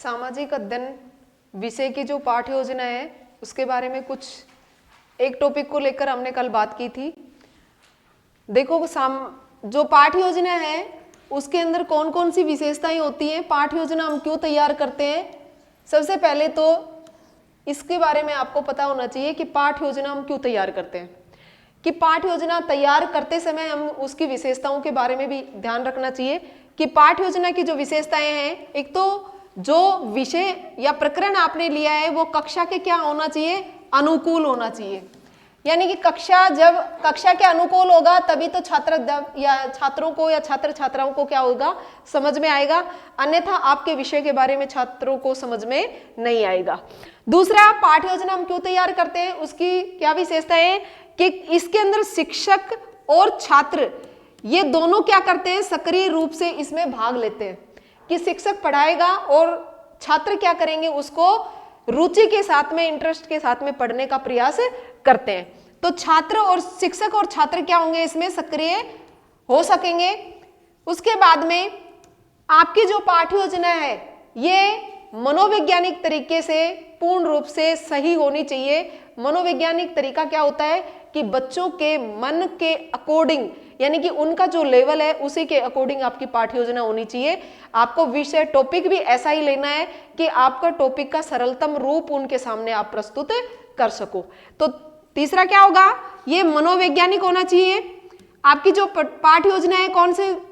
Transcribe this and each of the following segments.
सामाजिक अध्ययन विषय की जो पाठ्य योजना है उसके बारे में कुछ एक टॉपिक को लेकर हमने कल बात की थी। देखो जो पाठ्य योजना है उसके अंदर कौन कौन सी विशेषताएं होती हैं, पाठ्य योजना हम क्यों तैयार करते हैं। सबसे पहले तो इसके बारे में आपको पता होना चाहिए कि पाठ्य योजना हम क्यों तैयार करते हैं, कि पाठ्य योजना तैयार करते समय हम उसकी विशेषताओं के बारे में भी ध्यान रखना चाहिए कि पाठ्य योजना की जो विशेषताएं हैं, एक तो जो विषय या प्रकरण आपने लिया है वो कक्षा के क्या होना चाहिए, अनुकूल होना चाहिए। यानी कि जब कक्षा के अनुकूल होगा तभी तो छात्रों को या छात्र छात्राओं को क्या होगा, समझ में आएगा, अन्यथा आपके विषय के बारे में छात्रों को समझ में नहीं आएगा। दूसरा, पाठ्य योजना हम क्यों तैयार करते हैं, उसकी क्या विशेषता है कि इसके अंदर शिक्षक और छात्र ये दोनों क्या करते हैं, सक्रिय रूप से इसमें भाग लेते हैं। कि शिक्षक पढ़ाएगा और छात्र क्या करेंगे, उसको रुचि के साथ में, इंटरेस्ट के साथ में पढ़ने का प्रयास करते हैं। तो छात्र और शिक्षक और छात्र क्या होंगे, इसमें सक्रिय हो सकेंगे। उसके बाद में आपकी जो पाठ्य योजना है ये मनोवैज्ञानिक तरीके से पूर्ण रूप से सही होनी चाहिए। मनोवैज्ञानिक तरीका क्या होता है कि बच्चों के मन के अकॉर्डिंग, यानी कि उनका जो लेवल है उसी के अकॉर्डिंग आपकी पाठ्य योजना होनी चाहिए। आपको विषय टॉपिक भी ऐसा ही लेना है कि आपका टॉपिक का सरलतम रूप उनके सामने आप प्रस्तुत कर सको। तो तीसरा क्या होगा, ये मनोवैज्ञानिक होना चाहिए। आपकी जो पाठ्य योजना है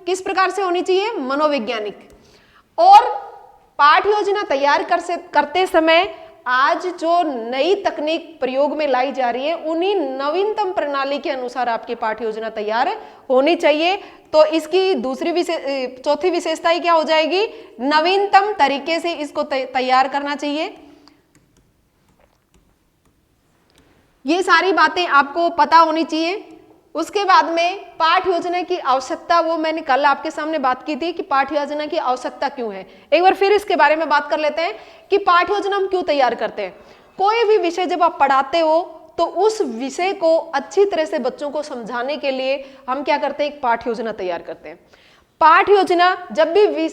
किस प्रकार से होनी चाहिए, मनोवैज्ञानिक। और पाठ्य योजना तैयार करते समय आज जो नई तकनीक प्रयोग में लाई जा रही है उन्हीं नवीनतम प्रणाली के अनुसार आपकी पाठ्य योजना तैयार होनी चाहिए। तो इसकी चौथी विशेषता क्या हो जाएगी, नवीनतम तरीके से इसको तैयार करना चाहिए। ये सारी बातें आपको पता होनी चाहिए। उसके बाद में पाठ्य योजना की आवश्यकता, वो मैंने कल आपके सामने बात की थी कि पाठ्य योजना की आवश्यकता क्यों है। एक बार फिर इसके बारे में बात कर लेते हैं कि पाठ्य योजना हम क्यों तैयार करते हैं। कोई भी विषय जब आप पढ़ाते हो तो उस विषय को अच्छी तरह से बच्चों को समझाने के लिए हम क्या करते हैं, एक पाठ्य योजना तैयार करते हैं। पाठ्य योजना जब भी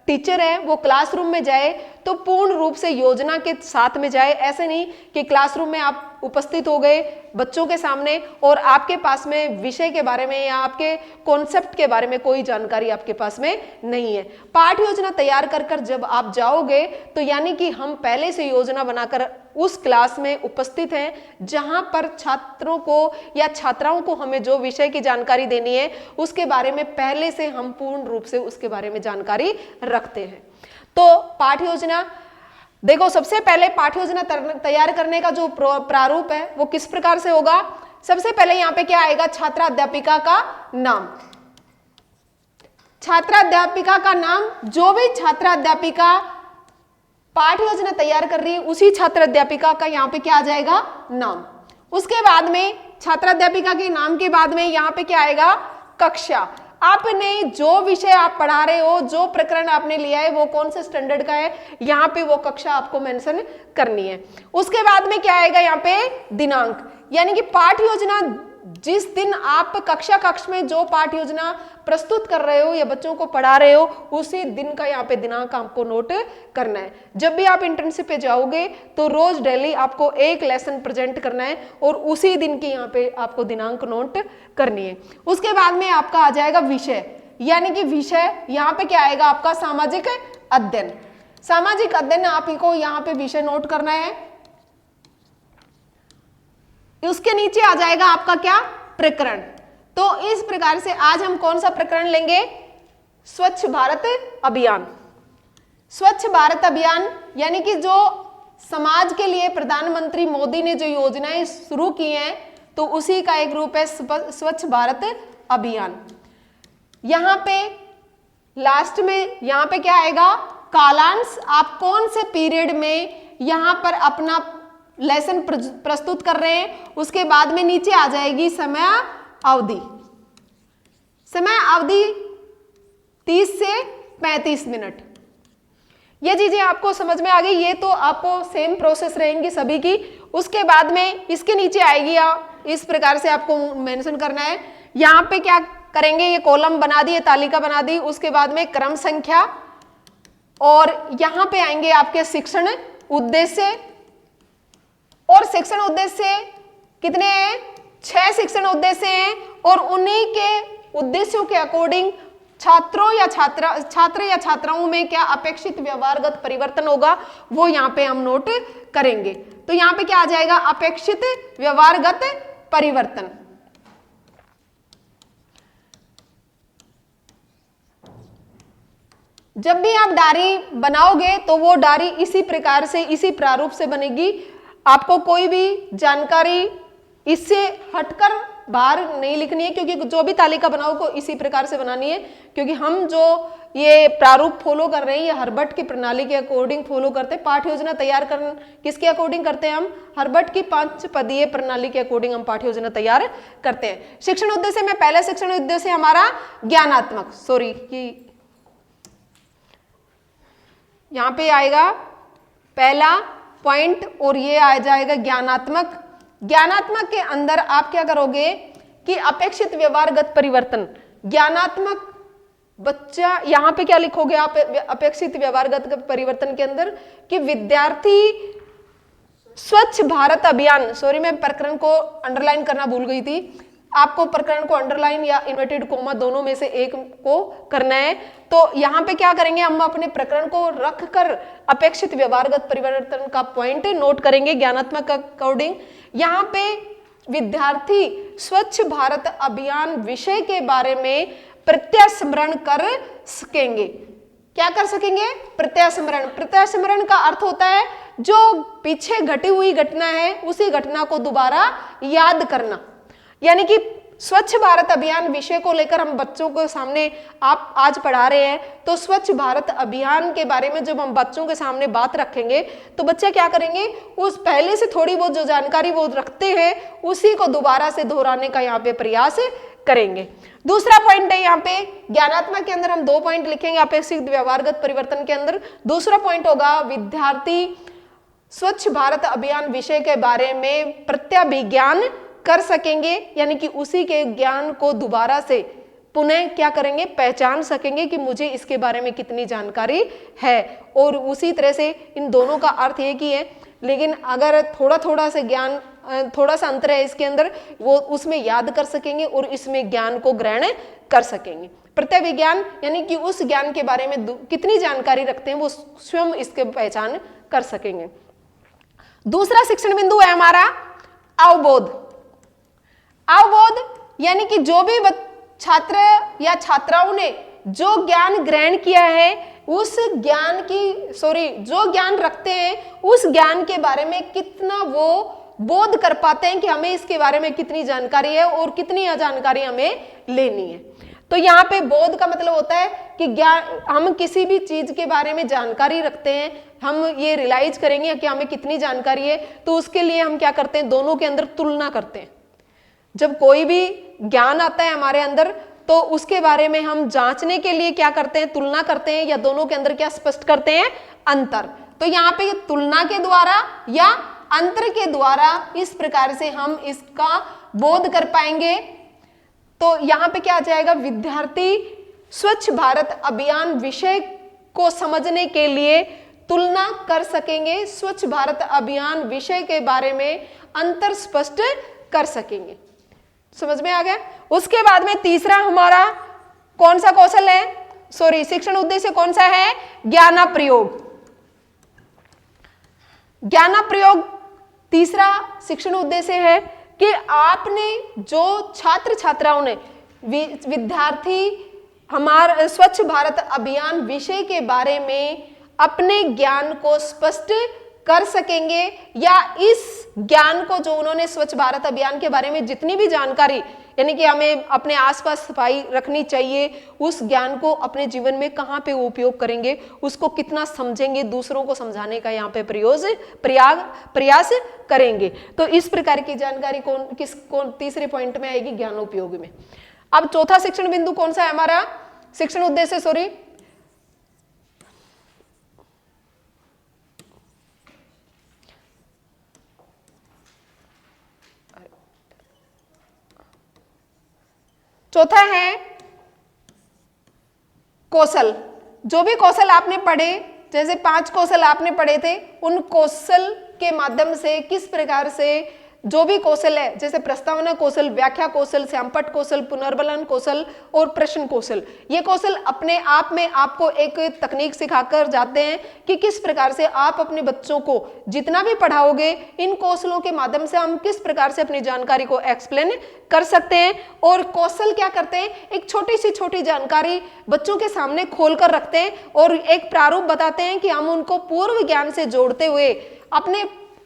टीचर है वो क्लासरूम में जाए तो पूर्ण रूप से योजना के साथ में जाए। ऐसे नहीं कि क्लासरूम में आप उपस्थित हो गए बच्चों के सामने और आपके पास में विषय के बारे में या आपके कॉन्सेप्ट के बारे में कोई जानकारी आपके पास में नहीं है। पाठ्य योजना तैयार कर जब आप जाओगे तो यानी कि हम पहले से योजना बनाकर उस क्लास में उपस्थित हैं जहां पर छात्रों को या छात्राओं को हमें जो विषय की जानकारी देनी है उसके बारे में पहले से हम पूर्ण रूप से उसके बारे में जानकारी रखते हैं। तो पाठ्य योजना देखो, सबसे पहले पाठ्य योजना तैयार करने का जो प्रारूप है वो किस प्रकार से होगा। सबसे पहले यहाँ पे क्या आएगा, छात्राध्यापिका का नाम। छात्राध्यापिका का नाम, जो भी छात्राध्यापिका पाठ्य योजना तैयार कर रही है उसी छात्राध्यापिका का यहाँ पे क्या आ जाएगा, नाम। उसके बाद में छात्राध्यापिका के नाम के बाद में यहाँ पे क्या आएगा, कक्षा। आपने जो विषय आप पढ़ा रहे हो, जो प्रकरण आपने लिया है वो कौन से स्टैंडर्ड का है, यहाँ पे वो कक्षा आपको मेंशन करनी है। उसके बाद में क्या आएगा, यहाँ पे दिनांक, यानी कि पाठ्य योजना जिस दिन आप कक्ष में जो पाठ्य योजना प्रस्तुत कर रहे हो या बच्चों को पढ़ा रहे हो उसी दिन का यहाँ पे दिनांक आपको नोट करना है। जब भी आप इंटर्नशिप पे जाओगे तो रोज डेली आपको एक लेसन प्रेजेंट करना है और उसी दिन की यहाँ पे आपको दिनांक नोट करनी है। उसके बाद में आपका आ जाएगा विषय, यानी कि विषय यहाँ पे क्या आएगा, आपका सामाजिक अध्ययन। सामाजिक अध्ययन आपको यहाँ पे विषय नोट करना है। उसके नीचे आ जाएगा आपका क्या, प्रकरण। तो इस प्रकार से आज हम कौन सा प्रकरण लेंगे, स्वच्छ भारत अभियान। स्वच्छ भारत अभियान यानी कि जो समाज के लिए प्रधानमंत्री मोदी ने जो योजनाएं शुरू की हैं तो उसी का एक रूप है स्वच्छ भारत अभियान। यहां पे लास्ट में यहां पे क्या आएगा, कालांश। आप कौन से पीरियड में यहां पर अपना लेसन प्रस्तुत कर रहे हैं। उसके बाद में नीचे आ जाएगी समय अवधि। समय अवधि 30 से 35 मिनट। ये चीजें आपको समझ में आ गई। ये तो आपको सेम प्रोसेस रहेंगी सभी की। उसके बाद में इसके नीचे आएगी, इस प्रकार से आपको मेंशन करना है। यहाँ पे क्या करेंगे, ये कॉलम बना दी, ये तालिका बना दी। उसके बाद में क्रम संख्या, और यहां पे आएंगे आपके शिक्षण उद्देश्य, और शिक्षण उद्देश्य कितने हैं? 6 शिक्षण उद्देश्य हैं, और उन्हीं के उद्देश्यों के अकॉर्डिंग छात्र या छात्राओं में क्या अपेक्षित व्यवहारगत परिवर्तन होगा वो यहां पे हम नोट करेंगे। तो यहां पे क्या आ जाएगा? अपेक्षित व्यवहारगत परिवर्तन। जब भी आप डायरी बनाओगे तो वो डायरी इसी प्रकार से, इसी प्रारूप से बनेगी। आपको कोई भी जानकारी इससे हटकर बाहर नहीं लिखनी है, क्योंकि जो भी तालिका बनाओ इसी प्रकार से बनानी है, क्योंकि हम जो ये प्रारूप फॉलो कर रहे हैं ये हर्बट की प्रणाली के अकॉर्डिंग फॉलो करते हैं। पाठ्य योजना तैयार कर किसके अकॉर्डिंग करते हैं? हम हर्बट की 5 पदीय प्रणाली के अकॉर्डिंग हम पाठ्य योजना तैयार करते हैं। शिक्षण उद्देश्य में पहला शिक्षण उद्देश्य हमारा ज्ञानात्मक, सॉरी कि यहां पे आएगा पहला पॉइंट और ये आ जाएगा ज्ञानात्मक। ज्ञानात्मक के अंदर आप क्या करोगे कि अपेक्षित व्यवहारगत परिवर्तन, ज्ञानात्मक बच्चा, यहां पे क्या लिखोगे आप अपेक्षित व्यवहारगत परिवर्तन के अंदर कि विद्यार्थी स्वच्छ भारत अभियान, सॉरी मैं प्रकरण को अंडरलाइन करना भूल गई थी, आपको प्रकरण को अंडरलाइन या इन्वर्टेड कोमा दोनों में से एक को करना है। तो यहां पे क्या करेंगे, हम अपने प्रकरण को रखकर अपेक्षित व्यवहारगत परिवर्तन का पॉइंट नोट करेंगे ज्ञानात्मक अकॉर्डिंग। यहां पे विद्यार्थी स्वच्छ भारत अभियान विषय के बारे में प्रत्यास्मरण कर सकेंगे। क्या कर सकेंगे? प्रत्यास्मरण। प्रत्यास्मरण का अर्थ होता है जो पीछे घटी हुई घटना है उसी घटना को दोबारा याद करना। यानी कि स्वच्छ भारत अभियान विषय को लेकर हम बच्चों को सामने आप आज पढ़ा रहे हैं, तो स्वच्छ भारत अभियान के बारे में जब हम बच्चों के सामने बात रखेंगे तो बच्चे क्या करेंगे, उस पहले से थोड़ी बहुत जो जानकारी वो रखते हैं उसी को दोबारा से दोहराने का यहाँ पे प्रयास करेंगे। दूसरा पॉइंट है यहाँ पे ज्ञानात्मक के अंदर हम 2 पॉइंट लिखेंगे अपेक्षित व्यवहारगत परिवर्तन के अंदर। दूसरा पॉइंट होगा विद्यार्थी स्वच्छ भारत अभियान विषय के बारे में प्रत्याभिज्ञान कर सकेंगे, यानी कि उसी के ज्ञान को दोबारा से पुनः क्या करेंगे, पहचान सकेंगे कि मुझे इसके बारे में कितनी जानकारी है। और उसी तरह से इन दोनों का अर्थ एक ही है, लेकिन अगर थोड़ा थोड़ा से ज्ञान, थोड़ा सा अंतर है इसके अंदर, वो उसमें याद कर सकेंगे और इसमें ज्ञान को ग्रहण कर सकेंगे। प्रत्यभिज्ञान यानी कि उस ज्ञान के बारे में कितनी जानकारी रखते हैं वो स्वयं इसके पहचान कर सकेंगे। दूसरा शिक्षण बिंदु है हमारा अवबोध। अवबोध यानी कि जो भी छात्र या छात्राओं ने जो ज्ञान ग्रहण किया है उस ज्ञान की, जो ज्ञान रखते हैं उस ज्ञान के बारे में कितना वो बोध कर पाते हैं कि हमें इसके बारे में कितनी जानकारी है और कितनी जानकारी हमें लेनी है। तो यहाँ पे बोध का मतलब होता है कि ज्ञान, हम किसी भी चीज के बारे में जानकारी रखते हैं, हम ये रियलाइज करेंगे कि हमें कितनी जानकारी है, तो उसके लिए हम क्या करते हैं, दोनों के अंदर तुलना करते हैं। जब कोई भी ज्ञान आता है हमारे अंदर तो उसके बारे में हम जांचने के लिए क्या करते हैं, तुलना करते हैं, या दोनों के अंदर क्या स्पष्ट करते हैं, अंतर। तो यहाँ पे तुलना के द्वारा या अंतर के द्वारा इस प्रकार से हम इसका बोध कर पाएंगे। तो यहाँ पे क्या आ जाएगा, विद्यार्थी स्वच्छ भारत अभियान विषय को समझने के लिए तुलना कर सकेंगे, स्वच्छ भारत अभियान विषय के बारे में अंतर स्पष्ट कर सकेंगे। समझ में आ गया। उसके बाद में तीसरा हमारा कौन सा कौशल है, शिक्षण उद्देश्य कौन सा है, ज्ञानाप्रयोग। ज्ञानाप्रयोग तीसरा शिक्षण उद्देश्य है कि आपने जो छात्र छात्राओं ने विद्यार्थी हमारे स्वच्छ भारत अभियान विषय के बारे में अपने ज्ञान को स्पष्ट कर सकेंगे, या इस ज्ञान को जो उन्होंने स्वच्छ भारत अभियान के बारे में जितनी भी जानकारी, यानी कि हमें अपने आसपास सफाई रखनी चाहिए, उस ज्ञान को अपने जीवन में कहाँ पे उपयोग करेंगे, उसको कितना समझेंगे, दूसरों को समझाने का यहाँ पे प्रयास करेंगे। तो इस प्रकार की जानकारी कौन तीसरे पॉइंट में आएगी, ज्ञानोपयोग में। अब चौथा शिक्षण बिंदु कौन सा है हमारा, शिक्षण उद्देश्य चौथा है कौशल। जो भी कौशल आपने पढ़े, जैसे 5 कौशल आपने पढ़े थे, उन कौशल के माध्यम से किस प्रकार से जो भी कौशल है, जैसे प्रस्तावना कौशल, व्याख्या कौशल, सैंपट कौशल, पुनर्बलन कौशल और प्रश्न कौशल, ये कौशल अपने आप में आपको एक तकनीक सिखाकर जाते हैं कि किस प्रकार से आप अपने बच्चों को जितना भी पढ़ाओगे, इन कौशलों के माध्यम से हम किस प्रकार से अपनी जानकारी को एक्सप्लेन कर सकते हैं। और कौशल क्या करते हैं, एक छोटी जानकारी बच्चों के सामने खोल कर रखते हैं और एक प्रारूप बताते हैं कि हम उनको पूर्व ज्ञान से जोड़ते हुए अपने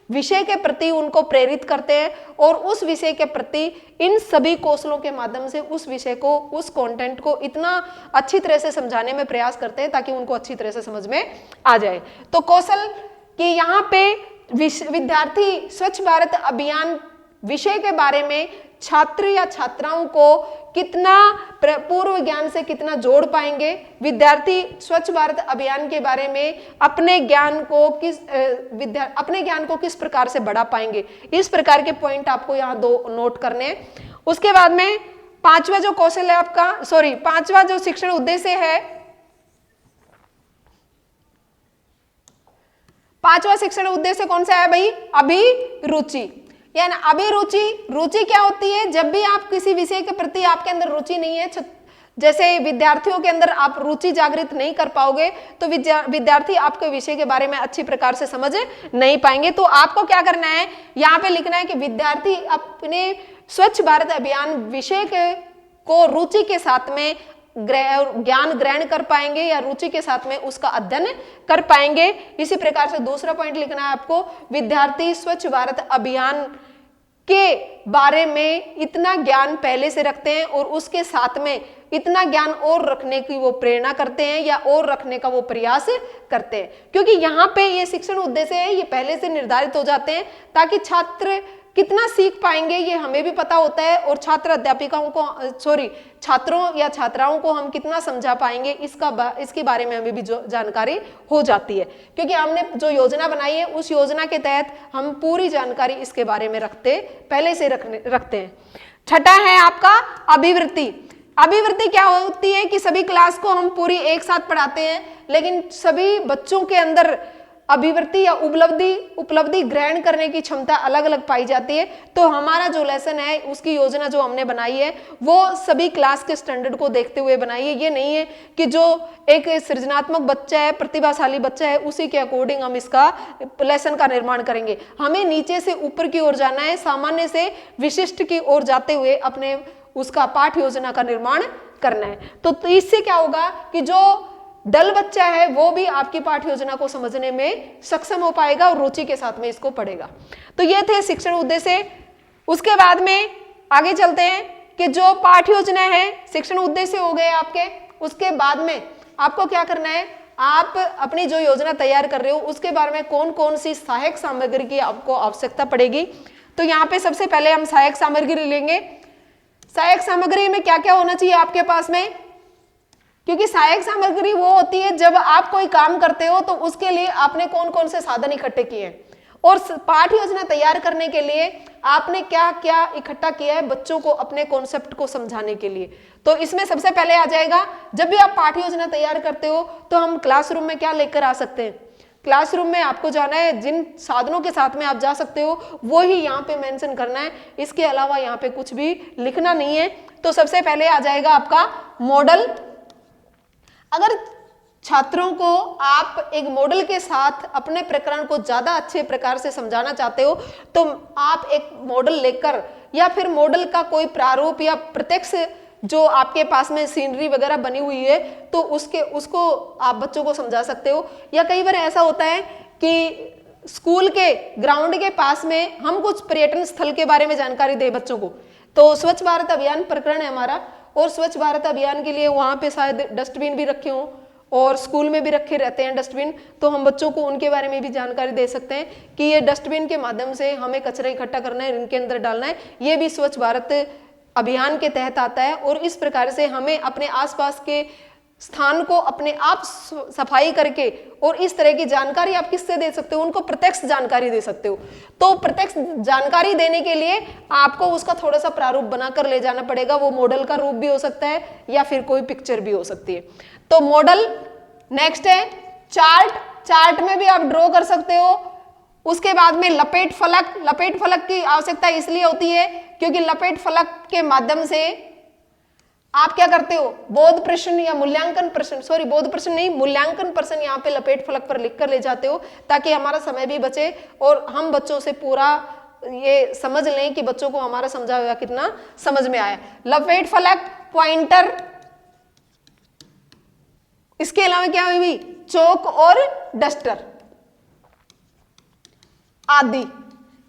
विषय के प्रति उनको प्रेरित करते हैं और उस विषय के प्रति इन सभी कौशलों के माध्यम से उस विषय को, उस कंटेंट को इतना अच्छी तरह से समझाने में प्रयास करते हैं ताकि उनको अच्छी तरह से समझ में आ जाए। तो कौशल कि यहाँ पे विद्यार्थी स्वच्छ भारत अभियान विषय के बारे में छात्र या छात्राओं को कितना पूर्व ज्ञान से कितना जोड़ पाएंगे, विद्यार्थी स्वच्छ भारत अभियान के बारे में अपने ज्ञान को किस प्रकार से बढ़ा पाएंगे, इस प्रकार के पॉइंट आपको यहाँ 2 नोट करने हैं। उसके बाद में 5वां जो कौशल है आपका, 5वां जो शिक्षण उद्देश्य है, 5वां शिक्षण उद्देश्य कौन सा है भाई, अभिरुचि। यानी रुचि क्या होती है, जब भी आप किसी विषय के प्रति आपके अंदर रुचि नहीं है, जैसे विद्यार्थियों के अंदर आप रुचि जागृत नहीं कर पाओगे तो विद्यार्थी आपके विषय के बारे में अच्छी प्रकार से समझ नहीं पाएंगे। तो आपको क्या करना है, यहाँ पे लिखना है कि विद्यार्थी अपने स्वच्छ भारत अभियान विषय को रुचि के साथ में ज्ञान ग्रहण कर पाएंगे या रुचि के साथ में उसका अध्ययन कर पाएंगे। इसी प्रकार से दूसरा पॉइंट लिखना है आपको, विद्यार्थी स्वच्छ भारत अभियान के बारे में इतना ज्ञान पहले से रखते हैं और उसके साथ में इतना ज्ञान और रखने की वो प्रेरणा करते हैं या और रखने का वो प्रयास करते हैं, क्योंकि यहाँ पे ये शिक्षण उद्देश्य है, ये पहले से निर्धारित हो जाते हैं ताकि छात्र कितना सीख पाएंगे ये हमें भी पता होता है और छात्रों या छात्राओं को हम कितना समझा पाएंगे इसके बारे में हमें भी जो जानकारी हो जाती है, क्योंकि हमने जो योजना बनाई है उस योजना के तहत हम पूरी जानकारी इसके बारे में पहले से रखते हैं। छठा है आपका अभिवृत्ति। अभिवृत्ति क्या होती है कि सभी क्लास को हम पूरी एक साथ पढ़ाते हैं, लेकिन सभी बच्चों के अंदर अभिवृत्ति या उपलब्धि ग्रहण करने की क्षमता अलग अलग पाई जाती है। तो हमारा जो लेसन है, उसकी योजना जो हमने बनाई है वो सभी क्लास के स्टैंडर्ड को देखते हुए बनाई है। ये नहीं है कि जो एक सृजनात्मक बच्चा है, प्रतिभाशाली बच्चा है, उसी के अकॉर्डिंग हम इसका लेसन का निर्माण करेंगे। हमें नीचे से ऊपर की ओर जाना है, सामान्य से विशिष्ट की ओर जाते हुए अपने उसका पाठ योजना का निर्माण करना है। तो इससे क्या होगा कि जो दल बच्चा है वो भी आपकी पाठ्य योजना को समझने में सक्षम हो पाएगा और रुचि के साथ में इसको पढ़ेगा। तो ये थे शिक्षण उद्देश्य। उसके बाद में आगे चलते हैं कि जो पाठ्य योजना है, शिक्षण उद्देश्य हो गए आपके, उसके बाद में आपको क्या करना है, आप अपनी जो योजना तैयार कर रहे हो उसके बारे में कौन कौन सी सहायक सामग्री की आपको आवश्यकता पड़ेगी। तो यहाँ पे सबसे पहले हम सहायक सामग्री लेंगे। सहायक सामग्री में क्या क्या होना चाहिए आपके पास में, क्योंकि सहायक सामग्री वो होती है जब आप कोई काम करते हो तो उसके लिए आपने कौन कौन से साधन इकट्ठे किए हैं और पाठ्य योजना तैयार करने के लिए आपने क्या क्या इकट्ठा किया है बच्चों को अपने कॉन्सेप्ट को समझाने के लिए। तो इसमें सबसे पहले आ जाएगा, जब भी आप पाठ्य योजना तैयार करते हो तो हम क्लासरूम में क्या लेकर आ सकते हैं। क्लासरूम में आपको जाना है, जिन साधनों के साथ में आप जा सकते हो वो ही यहाँ पे मेंशन करना है, इसके अलावा यहाँ पे कुछ भी लिखना नहीं है। तो सबसे पहले आ जाएगा आपका मॉडल। अगर छात्रों को आप एक मॉडल के साथ अपने प्रकरण को ज्यादा अच्छे प्रकार से समझाना चाहते हो तो आप एक मॉडल लेकर या फिर मॉडल का कोई प्रारूप या प्रत्यक्ष जो आपके पास में सीनरी वगैरह बनी हुई है तो उसको आप बच्चों को समझा सकते हो। या कई बार ऐसा होता है कि स्कूल के ग्राउंड के पास में हम कुछ पर्यटन स्थल के बारे में जानकारी दें बच्चों को, तो स्वच्छ भारत अभियान प्रकरण है हमारा और स्वच्छ भारत अभियान के लिए वहाँ पे शायद डस्टबिन भी रखे हों और स्कूल में भी रखे रहते हैं डस्टबिन, तो हम बच्चों को उनके बारे में भी जानकारी दे सकते हैं कि ये डस्टबिन के माध्यम से हमें कचरा इकट्ठा करना है, इनके अंदर डालना है, ये भी स्वच्छ भारत अभियान के तहत आता है। और इस प्रकार से हमें अपने आसपास के स्थान को अपने आप सफाई करके और इस तरह की जानकारी आप किससे दे सकते हो, उनको प्रत्यक्ष जानकारी दे सकते हो। तो प्रत्यक्ष जानकारी देने के लिए आपको उसका थोड़ा सा प्रारूप बनाकर ले जाना पड़ेगा। वो मॉडल का रूप भी हो सकता है या फिर कोई पिक्चर भी हो सकती है। तो मॉडल नेक्स्ट है चार्ट, चार्ट में भी आप ड्रॉ कर सकते हो। उसके बाद में लपेट फलक, लपेट फलक की आवश्यकता इसलिए होती है क्योंकि लपेट फलक के माध्यम से आप क्या करते हो, बोध प्रश्न या मूल्यांकन प्रश्न, सॉरी बोध प्रश्न नहीं, मूल्यांकन प्रश्न यहाँ पे लपेट फलक पर लिख कर ले जाते हो ताकि हमारा समय भी बचे और हम बच्चों से पूरा ये समझ लें कि बच्चों को हमारा समझा हुआ कितना समझ में आया। लपेट फलक, पॉइंटर, इसके अलावा क्या हुई, चौक और डस्टर आदि,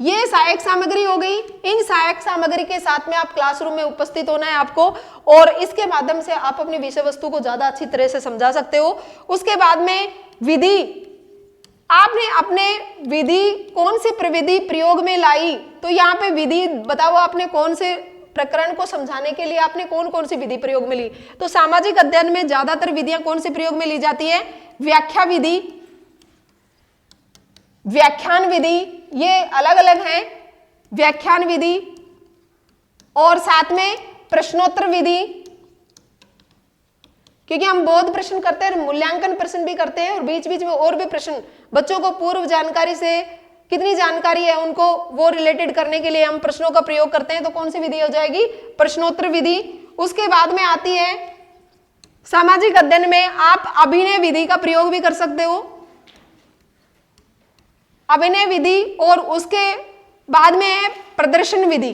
ये सहायक सामग्री हो गई। इन सहायक सामग्री के साथ में आप क्लासरूम में उपस्थित होना है आपको और इसके माध्यम से आप अपनी विषय वस्तु को ज्यादा अच्छी तरह से समझा सकते हो। उसके बाद में विधि, आपने अपने विधि कौन सी प्रविधि प्रयोग में लाई, तो यहाँ पे विधि बताओ आपने कौन से प्रकरण को समझाने के लिए आपने कौन कौन सी विधि प्रयोग में ली। तो सामाजिक अध्ययन में ज्यादातर विधियां कौन सी प्रयोग में ली जाती है, व्याख्या विधि, व्याख्यान विधि, ये अलग अलग हैं, व्याख्यान विधि और साथ में प्रश्नोत्तर विधि, क्योंकि हम बोध प्रश्न करते हैं, मूल्यांकन प्रश्न भी करते हैं और बीच बीच में और भी प्रश्न बच्चों को पूर्व जानकारी से कितनी जानकारी है उनको वो रिलेटेड करने के लिए हम प्रश्नों का प्रयोग करते हैं। तो कौन सी विधि हो जाएगी, प्रश्नोत्तर विधि। उसके बाद में आती है सामाजिक अध्ययन में आप अभिनय विधि का प्रयोग भी कर सकते हो, अभिनय विधि, और उसके बाद में है प्रदर्शन विधि।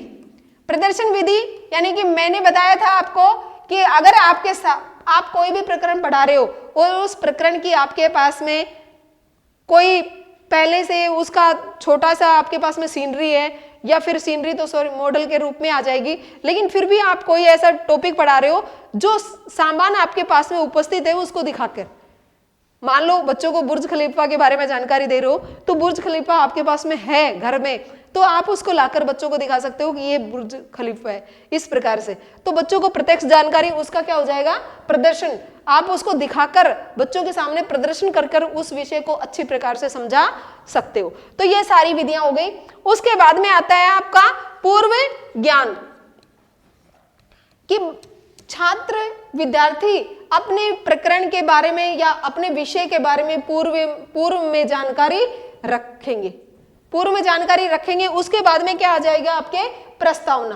प्रदर्शन विधि यानी कि मैंने बताया था आपको कि अगर आपके साथ आप कोई भी प्रकरण पढ़ा रहे हो और उस प्रकरण की आपके पास में कोई पहले से उसका छोटा सा आपके पास में सीनरी है या फिर सीनरी तो सॉरी मॉडल के रूप में आ जाएगी, लेकिन फिर भी आप कोई ऐसा टॉपिक पढ़ा रहे हो जो सामान आपके पास में उपस्थित है उसको दिखाकर, मान लो बच्चों को बुर्ज खलीफा के बारे में जानकारी दे रहे हो तो बुर्ज खलीफा आपके पास में है घर में, तो आप उसको लाकर बच्चों को दिखा सकते हो कि ये बुर्ज खलीफा है, इस प्रकार से। तो बच्चों को प्रत्यक्ष जानकारी उसका क्या हो जाएगा, प्रदर्शन। आप उसको दिखाकर बच्चों के सामने प्रदर्शन कर उस विषय को अच्छी प्रकार से समझा सकते हो। तो ये सारी विधियां हो गई। उसके बाद में आता है आपका पूर्व ज्ञान, कि छात्र विद्यार्थी अपने प्रकरण के बारे में या अपने विषय के बारे में पूर्व में जानकारी रखेंगे, पूर्व में जानकारी रखेंगे। उसके बाद में क्या आ जाएगा आपके प्रस्तावना।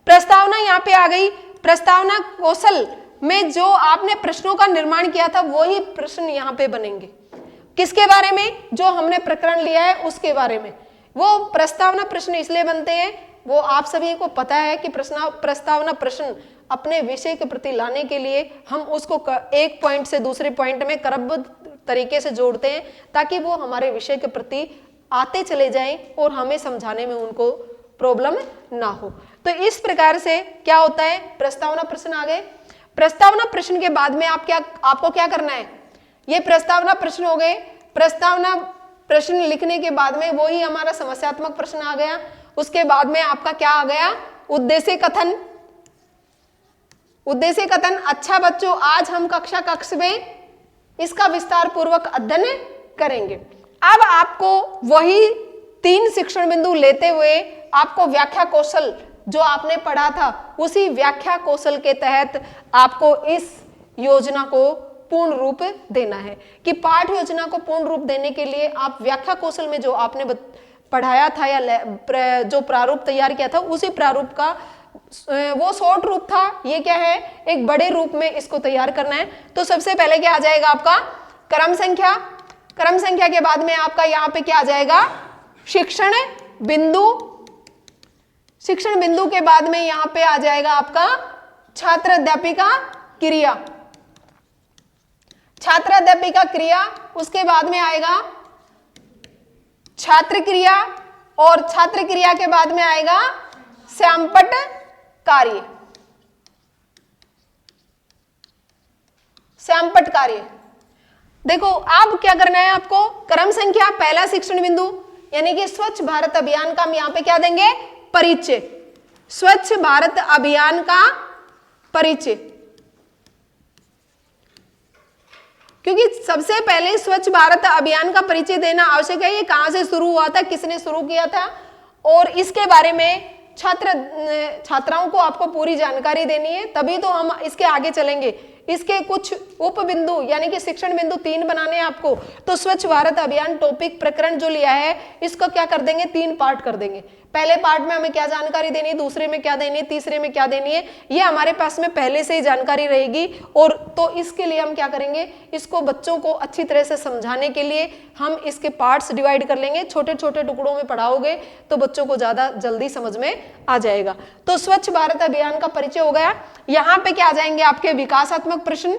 प्रस्तावना यहाँ पे आ गई। प्रस्तावना कौशल में जो आपने प्रश्नों का निर्माण किया था वही प्रश्न यहाँ पे बनेंगे। किसके बारे में, जो हमने प्रकरण लिया है उसके बारे में। वो प्रस्तावना प्रश्न इसलिए बनते हैं, वो आप सभी को पता है कि प्रस्तावना प्रश्न अपने विषय के प्रति लाने के लिए हम उसको एक पॉइंट से दूसरे पॉइंट में क्रमबद्ध तरीके से जोड़ते हैं ताकि वो हमारे विषय के प्रति आते चले जाएं और हमें समझाने में उनको प्रॉब्लम ना हो। तो इस प्रकार से क्या होता है, प्रस्तावना प्रश्न आ गए। प्रस्तावना प्रश्न के बाद में आपको क्या करना है, ये प्रस्तावना प्रश्न हो गए। प्रस्तावना प्रश्न लिखने के बाद में वही हमारा समस्यात्मक प्रश्न आ गया। उसके बाद में आपका क्या आ गया, उद्देश्य कथन। उद्देश्य कथन, अच्छा बच्चों आज हम कक्ष में इसका विस्तार पूर्वक अध्ययन करेंगे। अब आपको वही 3 शिक्षण बिंदु लेते हुए आपको व्याख्या कौशल जो आपने पढ़ा था उसी व्याख्या कौशल के तहत आपको इस योजना को पूर्ण रूप देना है। कि पाठ योजना को पूर्ण रूप देने के लिए आप व्याख्या कौशल में जो आपने पढ़ाया था या जो प्रारूप तैयार किया था उसी प्रारूप का वो शॉर्ट रूप था, ये क्या है, एक बड़े रूप में इसको तैयार करना है। तो सबसे पहले क्या आ जाएगा आपका क्रम संख्या। क्रम संख्या के बाद में आपका यहाँ पे क्या आ जाएगा, शिक्षण बिंदु। शिक्षण बिंदु के बाद में यहाँ पे आ जाएगा आपका छात्र अध्यापिका क्रिया। छात्र अध्यापिका क्रिया, उसके बाद में आएगा छात्र क्रिया और छात्र क्रिया के बाद में आएगा श्यामपट्ट कार्य। श्यामपट्ट कार्य देखो अब क्या करना है आपको, क्रम संख्या पहला शिक्षण बिंदु यानी कि स्वच्छ भारत अभियान का हम यहां पे क्या देंगे, परिचय। स्वच्छ भारत अभियान का परिचय, क्योंकि सबसे पहले स्वच्छ भारत अभियान का परिचय देना आवश्यक है। ये कहां से शुरू हुआ था, किसने शुरू किया था और इसके बारे में छात्राओं को आपको पूरी जानकारी देनी है, तभी तो हम इसके आगे चलेंगे। इसके कुछ उप बिंदु यानी कि शिक्षण बिंदु 3 बनाने हैं आपको। तो स्वच्छ भारत अभियान टॉपिक प्रकरण जो लिया है इसको क्या कर देंगे, 3 पार्ट कर देंगे। पहले पार्ट में हमें क्या जानकारी देनी है, दूसरे में क्या देनी है, तीसरे में क्या देनी है, ये हमारे पास में पहले से ही जानकारी रहेगी। और तो इसके लिए हम क्या करेंगे, इसको बच्चों को अच्छी तरह से समझाने के लिए हम इसके पार्ट्स डिवाइड कर लेंगे, छोटे छोटे टुकड़ों में पढ़ाओगे तो बच्चों को ज्यादा जल्दी समझ में आ जाएगा। तो स्वच्छ भारत अभियान का परिचय हो गया। यहां पे क्या आ जाएंगे आपके विकासात्मक प्रश्न।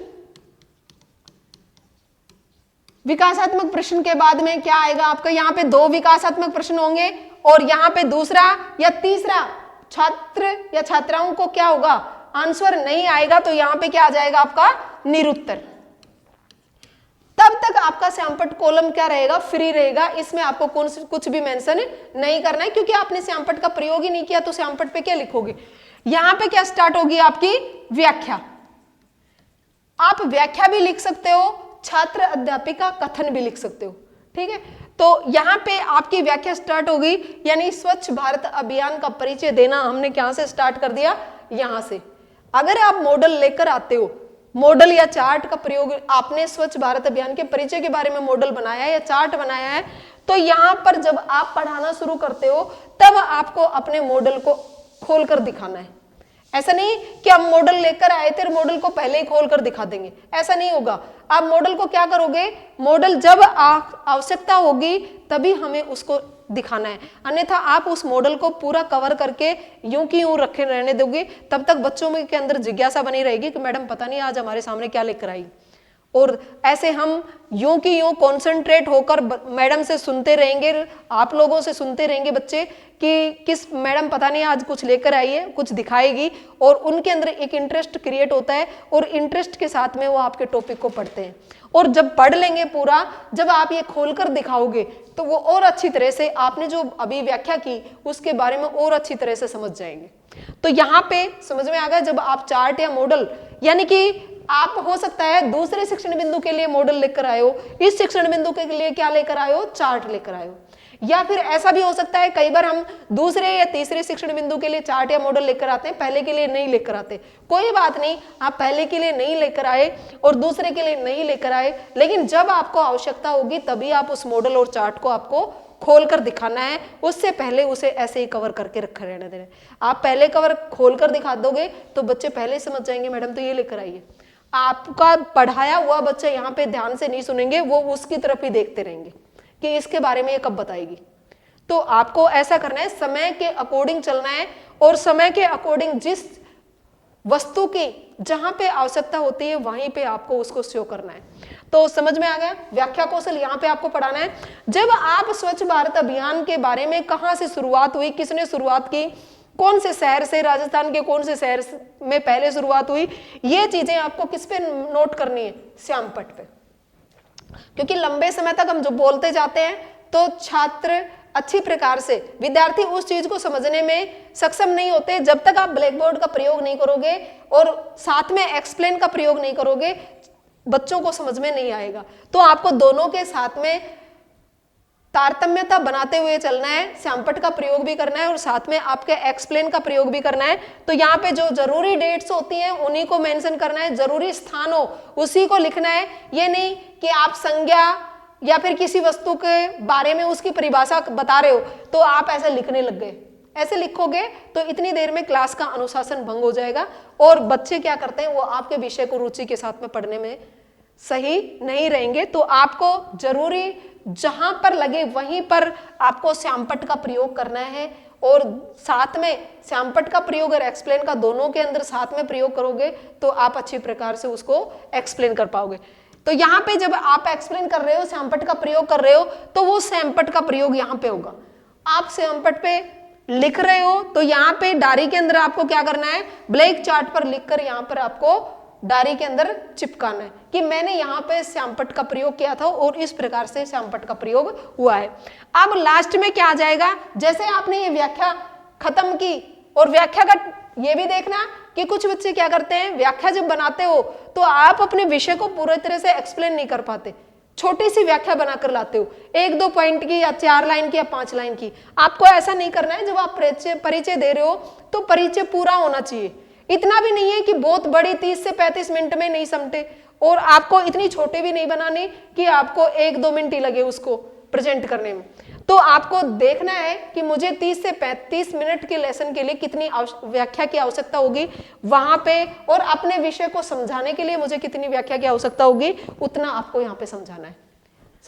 विकासात्मक प्रश्न के बाद में क्या आएगा आपका, यहाँ पे 2 विकासात्मक प्रश्न होंगे और यहाँ पे दूसरा या तीसरा छात्र या छात्राओं को क्या होगा, आंसर नहीं आएगा तो यहाँ पे क्या आ जाएगा आपका निरुत्तर। तब तक आपका श्यामपट्ट कॉलम क्या रहेगा, फ्री रहेगा। इसमें आपको कुछ भी मेंशन नहीं करना है क्योंकि आपने श्यामपट्ट का प्रयोग ही नहीं किया तो श्यामपट्ट पे क्या लिखोगे। यहां पे क्या स्टार्ट होगी आपकी व्याख्या। आप व्याख्या भी लिख सकते हो, छात्र अध्यापिका कथन भी लिख सकते हो, ठीक है। तो यहां पे आपकी व्याख्या स्टार्ट होगी, यानी स्वच्छ भारत अभियान का परिचय देना हमने क्या से स्टार्ट कर दिया, यहां से। अगर आप मॉडल लेकर आते हो, मॉडल या चार्ट का प्रयोग आपने स्वच्छ भारत अभियान के परिचय के बारे में मॉडल बनाया है या चार्ट बनाया है, तो यहां पर जब आप पढ़ाना शुरू करते हो तब आपको अपने मॉडल को खोलकर दिखाना है। ऐसा नहीं कि हम मॉडल लेकर आए थे और मॉडल को पहले ही खोलकर दिखा देंगे, ऐसा नहीं होगा। आप मॉडल को क्या करोगे, मॉडल जब आवश्यकता होगी तभी हमें उसको दिखाना है, अन्यथा आप उस मॉडल को पूरा कवर करके यूं की यूं रखे रहने दोगे, तब तक बच्चों में के अंदर जिज्ञासा बनी रहेगी कि मैडम पता नहीं आज हमारे सामने क्या लेकर आई। और ऐसे हम यूं की यूं कॉन्सेंट्रेट होकर मैडम से सुनते रहेंगे, आप लोगों से सुनते रहेंगे बच्चे कि किस मैडम पता नहीं आज कुछ लेकर आई है, कुछ दिखाएगी, और उनके अंदर एक इंटरेस्ट क्रिएट होता है और इंटरेस्ट के साथ में वो आपके टॉपिक को पढ़ते हैं। और जब पढ़ लेंगे पूरा, जब आप ये खोलकर दिखाओगे तो वो और अच्छी तरह से आपने जो अभी व्याख्या की उसके बारे में और अच्छी तरह से समझ जाएंगे। तो यहाँ पे समझ में आ गया, जब आप चार्ट या मॉडल, यानी कि आप हो सकता है दूसरे शिक्षण बिंदु के लिए मॉडल लेकर आए हो, इस शिक्षण बिंदु के लिए क्या लेकर आए हो, चार्ट लेकर आए हो। या फिर ऐसा भी हो सकता है कई बार हम दूसरे या तीसरे शिक्षण बिंदु के लिए चार्ट या मॉडल लेकर आते हैं, पहले के लिए नहीं लेकर आते। कोई बात नहीं, आप पहले के लिए नहीं लेकर आए और दूसरे के लिए नहीं लेकर आए, लेकिन जब आपको आवश्यकता होगी तभी आप उस मॉडल और चार्ट को आपको खोलकर दिखाना है। उससे पहले उसे ऐसे ही कवर करके रखा रहने देना। आप पहले कवर खोलकर दिखा दोगे तो बच्चे पहले ही समझ जाएंगे मैडम तो ये लेकर आइए। आपका पढ़ाया हुआ बच्चा यहाँ पे ध्यान से नहीं सुनेंगे, वो उसकी तरफ ही देखते रहेंगे कि इसके बारे में ये कब बताएगी। तो आपको ऐसा करना है, समय के अकॉर्डिंग चलना है और समय के अकॉर्डिंग जिस वस्तु की जहां पे आवश्यकता होती है वहीं पे आपको उसको शो करना है। तो समझ में आ गया, व्याख्या कौशल यहाँ पे आपको पढ़ाना है। जब आप स्वच्छ भारत अभियान के बारे में कहां से शुरुआत हुई, किसने शुरुआत की, कौन से शहर से, राजस्थान के कौन से शहर में पहले शुरुआत हुई, ये चीजें आपको किस पे नोट करनी है, श्यामपट्ट पे। क्योंकि लंबे समय तक हम जो बोलते जाते हैं तो छात्र अच्छी प्रकार से, विद्यार्थी उस चीज को समझने में सक्षम नहीं होते जब तक आप ब्लैक बोर्ड का प्रयोग नहीं करोगे और साथ में एक्सप्लेन का प्रयोग नहीं करोगे, बच्चों को समझ में नहीं आएगा। तो आपको दोनों के साथ में तारतम्यता बनाते हुए चलना है, श्यामपट्ट का प्रयोग भी करना है और साथ में आपके एक्सप्लेन का प्रयोग भी करना है। तो यहाँ पे जो जरूरी डेट्स होती हैं उन्हीं को मेंशन करना है, जरूरी स्थान हो उसी को लिखना है। ये नहीं कि आप संज्ञा या फिर किसी वस्तु के बारे में उसकी परिभाषा बता रहे हो तो आप ऐसे लिखने लग गए। ऐसे लिखोगे तो इतनी देर में क्लास का अनुशासन भंग हो जाएगा और बच्चे क्या करते हैं, वो आपके विषय को रुचि के साथ में पढ़ने में सही नहीं रहेंगे। तो आपको जरूरी जहां पर लगे वहीं पर आपको श्यामपट्ट का प्रयोग करना है और साथ में श्यामपट्ट का प्रयोग और एक्सप्लेन का दोनों के अंदर साथ में प्रयोग करोगे तो आप अच्छी प्रकार से उसको एक्सप्लेन कर पाओगे। तो यहाँ पे जब आप एक्सप्लेन कर रहे हो, श्यामपट्ट का प्रयोग कर रहे हो, तो वो श्यामपट्ट का प्रयोग यहाँ पे होगा। आप श्यामपट्ट पे लिख रहे हो तो यहाँ पे डायरी के अंदर आपको क्या करना है, ब्लैक चार्ट पर लिखकर यहाँ पर आपको डायरी के अंदर चिपकाना है कि मैंने यहाँ पे श्यामपट्ट का प्रयोग किया था और इस प्रकार से श्यामपट्ट का प्रयोग हुआ है। अब लास्ट में क्या आ जाएगा, जैसे आपने ये व्याख्या खत्म की और व्याख्या का ये भी देखना कि कुछ बच्चे क्या करते हैं, व्याख्या जब बनाते हो तो आप अपने विषय को पूरी तरह से एक्सप्लेन नहीं कर पाते, छोटी सी व्याख्या बनाकर लाते हो, 1-2 पॉइंट की या 4 लाइन की या 5 लाइन की। आपको ऐसा नहीं करना है। जब आप परिचय दे रहे हो तो परिचय पूरा होना चाहिए, इतना भी नहीं है कि बहुत बड़ी 30 से 35 मिनट में नहीं समटे, और आपको इतनी छोटे भी नहीं बनाने कि आपको 1-2 मिनट ही लगे उसको प्रेजेंट करने में। तो आपको देखना है कि मुझे 30 से 35 मिनट के लेसन के लिए कितनी व्याख्या की आवश्यकता होगी वहां पे, और अपने विषय को समझाने के लिए मुझे कितनी व्याख्या की आवश्यकता होगी, उतना आपको यहाँ पे समझाना है।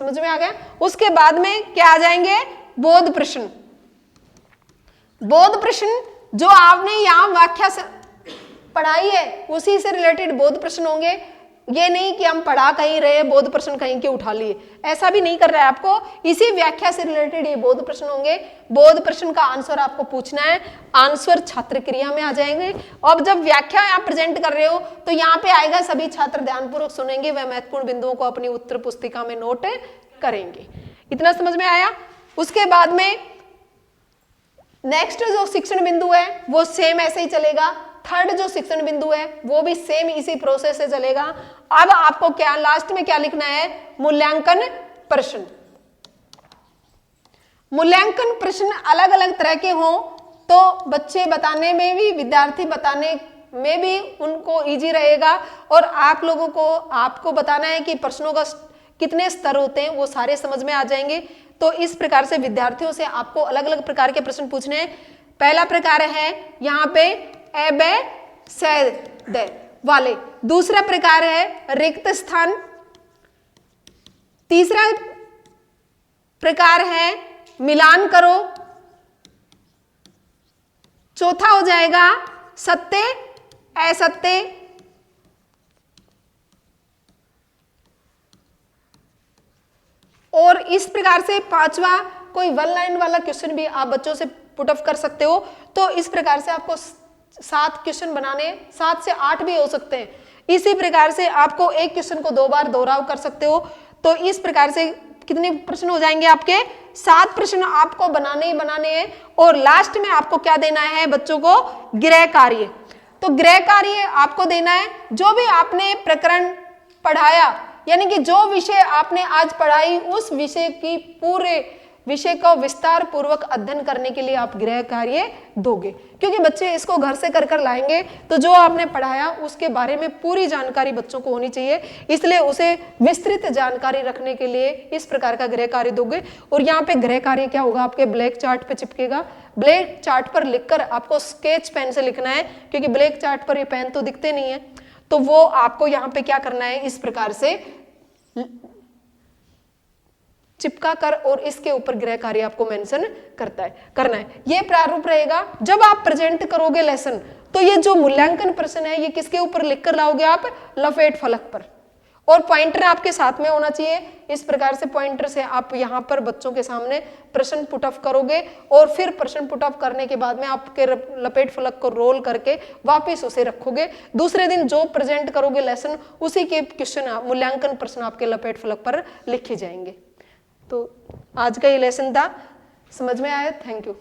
समझ में आ गया? उसके बाद में क्या आ जाएंगे? बोध प्रश्न। बोध प्रश्न जो आपने यहाँ व्याख्या से पढ़ाई है उसी से रिलेटेड बोध प्रश्न होंगे। ये नहीं कि हम पढ़ा कहीं रहे बोध प्रश्न कहीं के उठा लिए, ऐसा भी नहीं कर रहा है आपको। इसी व्याख्या से रिलेटेड ये बोध प्रश्न होंगे। बोध प्रश्न का आंसर आपको पूछना है, आंसर छात्र क्रिया में आ जाएंगे। अब जब व्याख्या आप प्रेजेंट कर रहे हो तो यहाँ पे आएगा, सभी छात्र ध्यानपूर्वक सुनेंगे, वह महत्वपूर्ण बिंदुओं को अपनी उत्तर पुस्तिका में नोट करेंगे। इतना समझ में आया? उसके बाद में नेक्स्ट जो शिक्षण बिंदु है वो सेम ऐसे ही चलेगा। थर्ड जो शिक्षण बिंदु है वो भी सेम इसी प्रोसेस से चलेगा। अब आपको क्या लास्ट में क्या लिखना है? मूल्यांकन प्रश्न। मूल्यांकन प्रश्न अलग अलग तरह के हों तो बच्चे बताने में भी, विद्यार्थी बताने में भी उनको इजी रहेगा, और आप लोगों को आपको बताना है कि प्रश्नों का कितने स्तर होते हैं वो सारे समझ में आ जाएंगे। तो इस प्रकार से विद्यार्थियों से आपको अलग अलग प्रकार के प्रश्न पूछने हैं। पहला प्रकार है यहाँ पे ए बे से दे वाले, दूसरा प्रकार है रिक्त स्थान, तीसरा प्रकार है मिलान करो, चौथा हो जाएगा सत्य असत्य, और इस प्रकार से पांचवा कोई 1 लाइन वाला क्वेश्चन भी आप बच्चों से पुट ऑफ कर सकते हो। तो इस प्रकार से आपको 7 क्वेश्चन बनाने, 7 से 8 भी हो सकते हैं। इसी प्रकार से आपको एक क्वेश्चन को 2 बार दोहराव कर सकते हो। तो इस प्रकार से कितने प्रश्न हो जाएंगे आपके? 7 प्रश्न आपको बनाने ही बनाने हैं। और लास्ट में आपको क्या देना है बच्चों को? गृह कार्य। तो गृह कार्य आपको देना है, जो भी आपने प्रकरण पढ़ाया, यानी कि जो विषय आपने आज पढ़ाई उस विषय की पूरे विषय को विस्तार पूर्वक अध्ययन करने के लिए आप गृह कार्य दोगे, क्योंकि बच्चे इसको घर से कर कर लाएंगे। तो जो आपने पढ़ाया उसके बारे में पूरी जानकारी बच्चों को होनी चाहिए, इसलिए उसे विस्तृत जानकारी रखने के लिए इस प्रकार का गृह कार्य दोगे। और यहाँ पे गृह कार्य क्या होगा? आपके ब्लैक चार्ट पे चिपकेगा। ब्लैक चार्ट पर लिखकर आपको स्केच पेन से लिखना है, क्योंकि ब्लैक चार्ट पर ये पेन तो दिखते नहीं है। तो वो आपको यहाँ पे क्या करना है? इस प्रकार से चिपका कर और इसके ऊपर गृह कार्य आपको मेंशन करना है। ये प्रारूप रहेगा। जब आप प्रेजेंट करोगे लेसन तो ये जो मूल्यांकन प्रश्न है ये किसके ऊपर लिखकर लाओगे आप? लपेट फलक पर। और पॉइंटर आपके साथ में होना चाहिए। इस प्रकार से पॉइंटर से आप यहाँ पर बच्चों के सामने प्रश्न पुट ऑफ करोगे, और फिर प्रश्न पुट ऑफ करने के बाद में आपके लपेट फलक को रोल करके वापस उसे रखोगे। दूसरे दिन जो प्रेजेंट करोगे लेसन उसी के क्वेश्चन, मूल्यांकन प्रश्न आपके लपेट फलक पर लिखे जाएंगे। तो आज का ये लेसन था, समझ में आया? Thank you.